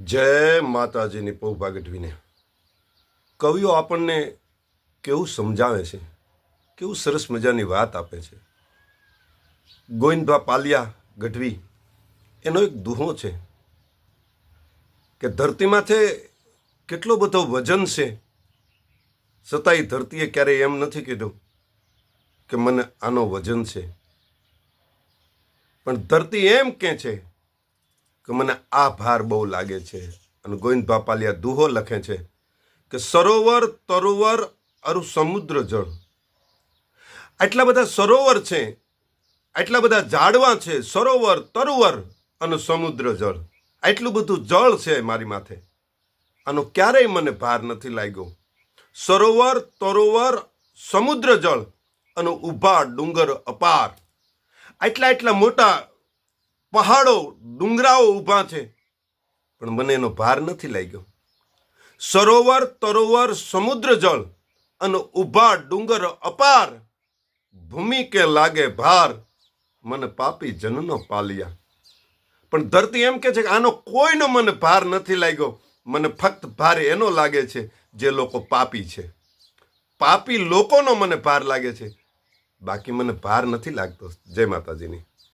જય માતાજીની પૌભા ગઢવીને કવિઓ આપણને કેવું સમજાવે છે, કેવું સરસ મજાની વાત આપે છે. ગોવિંદભા પાલિયા ગઢવી એનો એક દુહો છે કે ધરતીમાંથી કેટલો બધો વજન છે, છતાંય ધરતીએ ક્યારેય એમ નથી કીધું કે મને આનો વજન છે, પણ ધરતી એમ કહે છે કે મને આ ભાર બહુ લાગે છે. અને ગોવિંદભા પાલિયા દુહો લખે છે કે સરોવર તરોવર અરુ સમુદ્ર જળ. આટલા બધા સરોવર છે, આટલા બધા ઝાડવા છે, સરોવર તરોવર અને સમુદ્ર જળ, આટલું બધું જળ છે મારી માથે, આનો ક્યારેય મને ભાર નથી લાગ્યો. સરોવર તરોવર સમુદ્ર જળ અને ઊભા ડુંગર અપાર, આટલા મોટા પહાડો ડુંગરાઓ ઊભા છે, પણ મને એનો ભાર નથી લાગ્યો. સરોવર તરોવર સમુદ્ર જળ અને ઊભા ડુંગર અપાર, ભૂમિ કે લાગે ભાર, મને પાપી જનનો પાલિયા. પણ ધરતી એમ કે છે કે આનો કોઈનો મને ભાર નથી લાગ્યો, મને ફક્ત ભાર એનો લાગે છે જે લોકો પાપી છે. પાપી લોકોનો મને ભાર લાગે છે, બાકી મને ભાર નથી લાગતો. જય માતાજીની.